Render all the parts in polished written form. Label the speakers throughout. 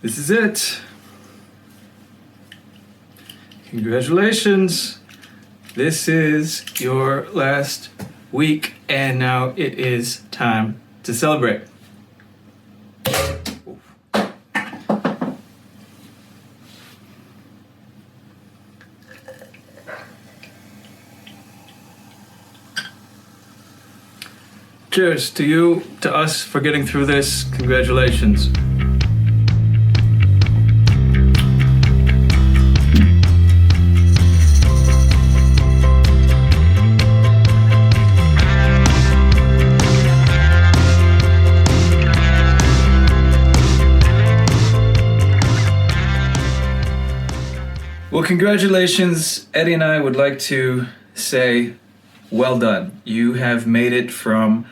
Speaker 1: This is it. Congratulations. This is your last week, and now it is time to celebrate. Cheers to you, to us for getting through this. Congratulations. Well, congratulations. Eddie and I would like to say, well done. You have made it from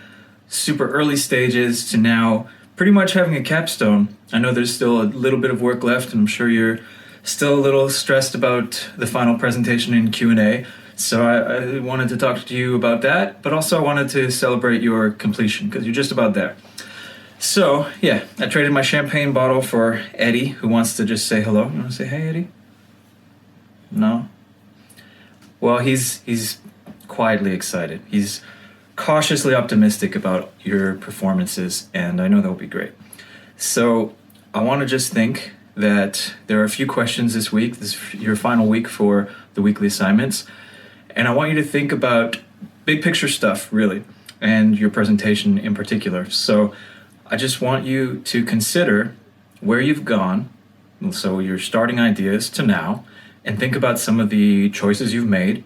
Speaker 1: super early stages to now pretty much having a capstone. I know there's still a little bit of work left, and I'm sure you're still a little stressed about the final presentation in Q&A. So I wanted to talk to you about that, but also I wanted to celebrate your completion because you're just about there. So yeah, I traded my champagne bottle for Eddie, who wants to just say hello. You want to say hey, Eddie? No? Well, he's quietly excited. He's cautiously optimistic about your performances, and I know they'll be great. So I want to just think that there are a few questions this week. This is your final week for the weekly assignments, and I want you to think about big picture stuff, really, and your presentation in particular. So I just want you to consider where you've gone, so your starting ideas to now, and think about some of the choices you've made,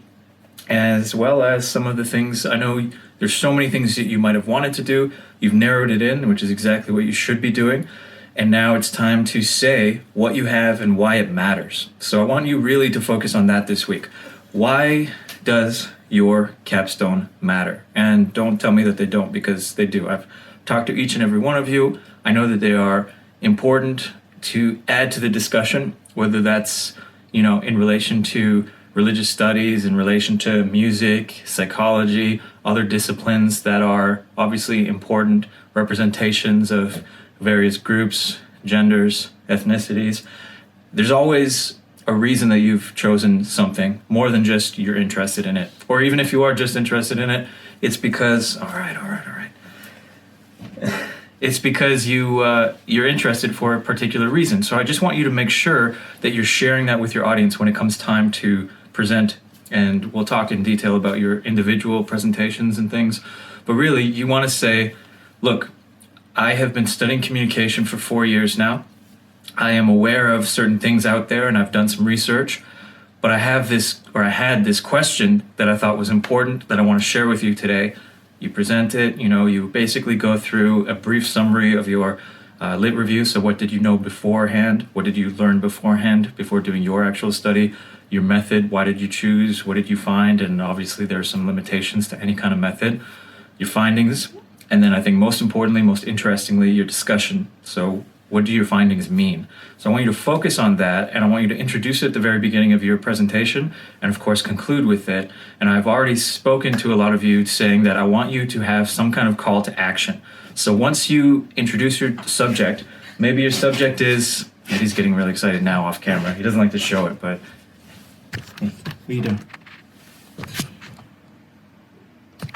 Speaker 1: as well as some of the things. I know there's so many things that you might have wanted to do. You've narrowed it in, which is exactly what you should be doing. And now it's time to say what you have and why it matters. So I want you really to focus on that this week. Why does your capstone matter? And don't tell me that they don't, because they do. I've talked to each and every one of you. I know that they are important to add to the discussion, whether that's in relation to religious studies, in relation to music, psychology, other disciplines that are obviously important representations of various groups, genders, ethnicities. There's always a reason that you've chosen something more than just you're interested in it. Or even if you are just interested in it, it's because, all right. It's because you're interested for a particular reason. So I just want you to make sure that you're sharing that with your audience when it comes time to present. And we'll talk in detail about your individual presentations and things. But really, you want to say, look, I have been studying communication for 4 years now. I am aware of certain things out there, and I've done some research. But I had this question that I thought was important that I want to share with you today. You present it, you basically go through a brief summary of your lit review. So what did you know beforehand? What did you learn beforehand before doing your actual study? Your method, why did you choose? What did you find? And obviously there are some limitations to any kind of method. Your findings, and then I think most importantly, most interestingly, your discussion. So what do your findings mean? So I want you to focus on that, and I want you to introduce it at the very beginning of your presentation, and of course conclude with it. And I've already spoken to a lot of you saying that I want you to have some kind of call to action. So once you introduce your subject, maybe your subject is, and he's getting really excited now off camera. He doesn't like to show it, but what are you doing?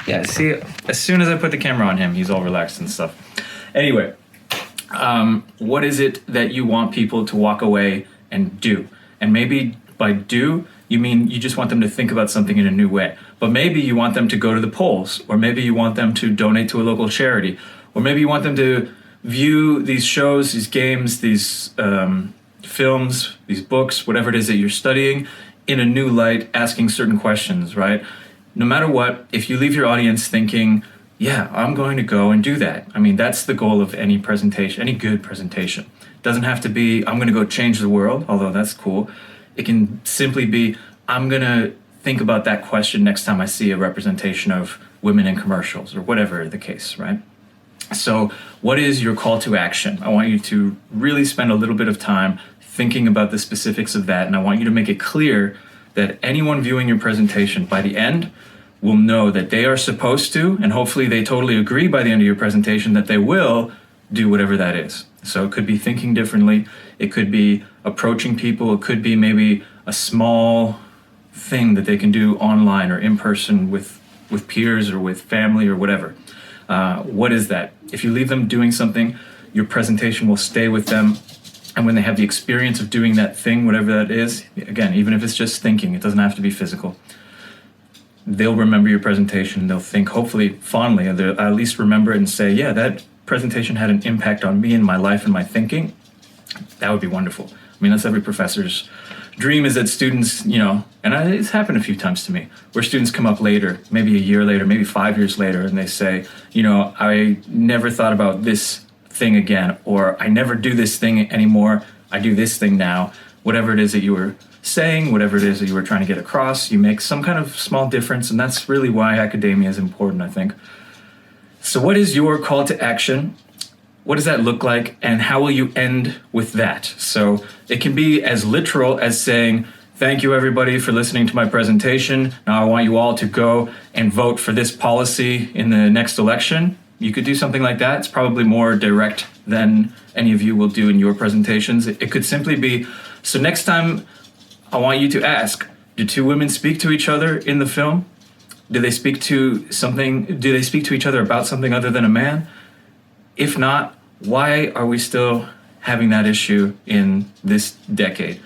Speaker 1: Yeah, see, as soon as I put the camera on him, he's all relaxed and stuff. Anyway, what is it that you want people to walk away and do? And maybe by do, you mean you just want them to think about something in a new way. But maybe you want them to go to the polls, or maybe you want them to donate to a local charity, or maybe you want them to view these shows, these games, these films, these books, whatever it is that you're studying, in a new light, asking certain questions, right? No matter what, if you leave your audience thinking, yeah, I'm going to go and do that. I mean, that's the goal of any presentation, any good presentation. It doesn't have to be, I'm going to go change the world, although that's cool. It can simply be, I'm going to think about that question next time I see a representation of women in commercials, or whatever the case, right? So what is your call to action? I want you to really spend a little bit of time thinking about the specifics of that, and I want you to make it clear that anyone viewing your presentation by the end will know that they are supposed to, and hopefully they totally agree by the end of your presentation that they will do whatever that is. So it could be thinking differently, it could be approaching people, it could be maybe a small thing that they can do online or in person with peers or with family or whatever. What is that? If you leave them doing something, your presentation will stay with them. And when they have the experience of doing that thing, whatever that is, again, even if it's just thinking, it doesn't have to be physical, they'll remember your presentation. They'll think, hopefully, fondly, and they'll at least remember it and say, yeah, that presentation had an impact on me and my life and my thinking. That would be wonderful. I mean, that's every professor's dream, is that students, and it's happened a few times to me, where students come up later, maybe a year later, maybe 5 years later, and they say, I never thought about this thing again, or I never do this thing anymore, I do this thing now. Whatever it is that you were saying, whatever it is that you were trying to get across, you make some kind of small difference, and that's really why academia is important, I think. So what is your call to action? What does that look like, and how will you end with that? So it can be as literal as saying, thank you everybody for listening to my presentation. Now I want you all to go and vote for this policy in the next election. You could do something like that. It's probably more direct than any of you will do in your presentations. It could simply be, so next time I want you to ask, do two women speak to each other in the film? Do they speak to each other about something other than a man? If not, why are we still having that issue in this decade?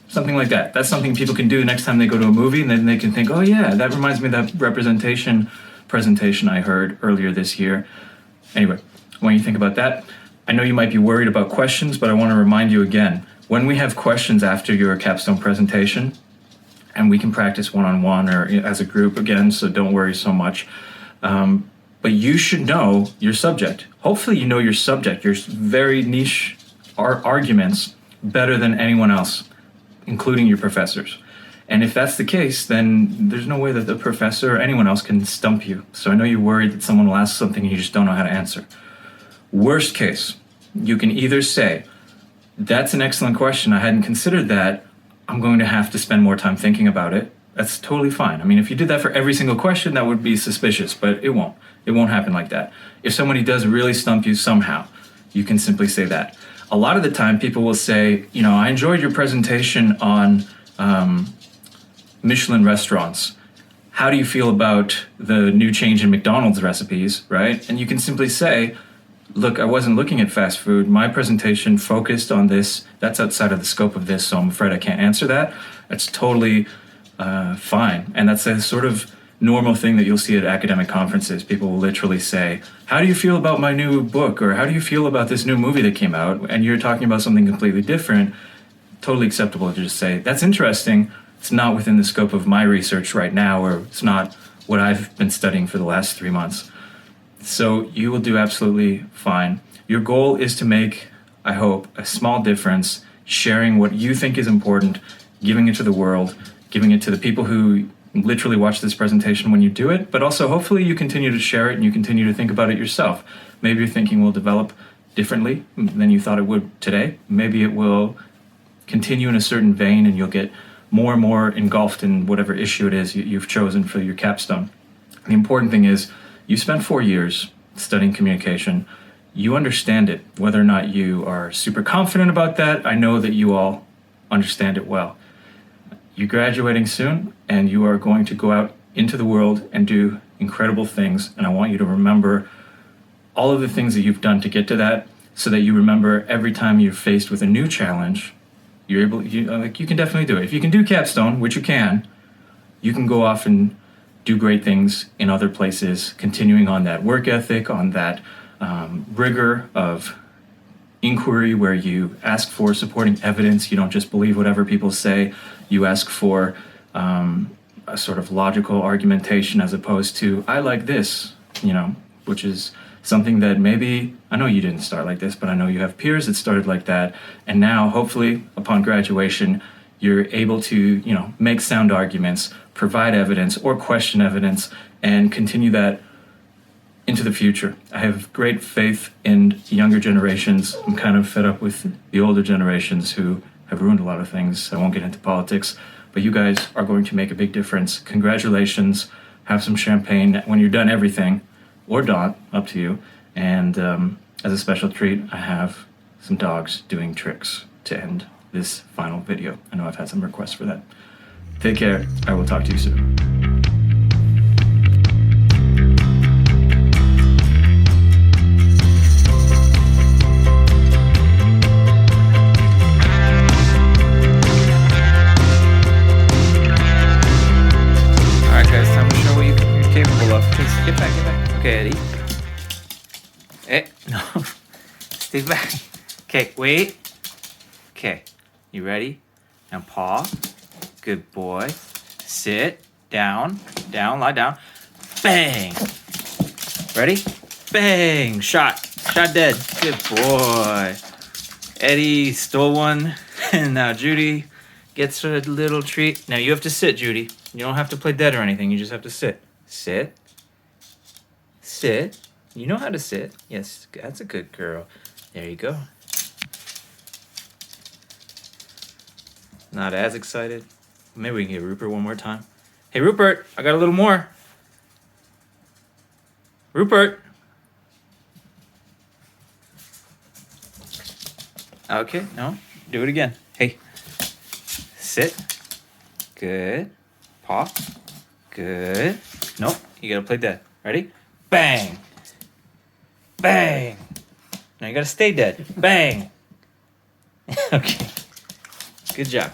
Speaker 1: Something like that. That's something people can do next time they go to a movie, and then they can think, oh yeah, that reminds me of that presentation I heard earlier this year. Anyway, when you think about that, I know you might be worried about questions, but I want to remind you again, when we have questions after your capstone presentation, and we can practice one-on-one or as a group again, so don't worry so much. But you should know your subject. Hopefully you know your subject, your very niche arguments better than anyone else, including your professors. And if that's the case, then there's no way that the professor or anyone else can stump you. So I know you're worried that someone will ask something and you just don't know how to answer. Worst case, you can either say, that's an excellent question, I hadn't considered that, I'm going to have to spend more time thinking about it. That's totally fine. I mean, if you did that for every single question, that would be suspicious, but it won't. It won't happen like that. If somebody does really stump you somehow, you can simply say that. A lot of the time, people will say, I enjoyed your presentation on Michelin restaurants. How do you feel about the new change in McDonald's recipes, right? And you can simply say, look, I wasn't looking at fast food. My presentation focused on this. That's outside of the scope of this, so I'm afraid I can't answer that. That's totally fine. And that's a sort of normal thing that you'll see at academic conferences. People will literally say, how do you feel about my new book? Or how do you feel about this new movie that came out? And you're talking about something completely different. Totally acceptable to just say, that's interesting. It's not within the scope of my research right now, or it's not what I've been studying for the last 3 months. So you will do absolutely fine. Your goal is to make, I hope, a small difference, sharing what you think is important, giving it to the world, giving it to the people who literally watch this presentation when you do it, but also hopefully you continue to share it and you continue to think about it yourself. Maybe your thinking will develop differently than you thought it would today. Maybe it will continue in a certain vein and you'll get more and more engulfed in whatever issue it is you've chosen for your capstone. The important thing is you spent 4 years studying communication. You understand it. Whether or not you are super confident about that, I know that you all understand it well. You're graduating soon, and you are going to go out into the world and do incredible things, and I want you to remember all of the things that you've done to get to that, so that you remember every time you're faced with a new challenge, you can definitely do it. If you can do capstone, which you can go off and do great things in other places, continuing on that work ethic, on that rigor of inquiry where you ask for supporting evidence. You don't just believe whatever people say. You ask for a sort of logical argumentation as opposed to, I like this, which is something that maybe, I know you didn't start like this, but I know you have peers that started like that. And now, hopefully, upon graduation, you're able to, make sound arguments, provide evidence or question evidence, and continue that into the future. I have great faith in younger generations. I'm kind of fed up with the older generations who have ruined a lot of things. I won't get into politics, but you guys are going to make a big difference. Congratulations. Have some champagne when you're done everything, or not, up to you. And as a special treat, I have some dogs doing tricks to end this final video. I know I've had some requests for that. Take care. I will talk to you soon. Alright guys, time to show what you're capable of. Please, get back. Okay, Eddie. Hey, no. Stay back. Okay, wait. Okay, you ready? Now paw. Good boy. Sit. Down. Down. Lie down. Bang. Ready? Bang. Shot. Shot dead. Good boy. Eddie stole one. And now Judy gets a little treat. Now you have to sit, Judy. You don't have to play dead or anything. You just have to sit. Sit. Sit. You know how to sit. Yes, that's a good girl. There you go. Not as excited. Maybe we can get Rupert one more time. Hey, Rupert, I got a little more. Rupert. Okay, no. Do it again. Hey. Sit. Good. Paw. Good. Nope, you gotta play dead. Ready? Bang. Bang. Now you gotta stay dead. Bang. Okay. Good job.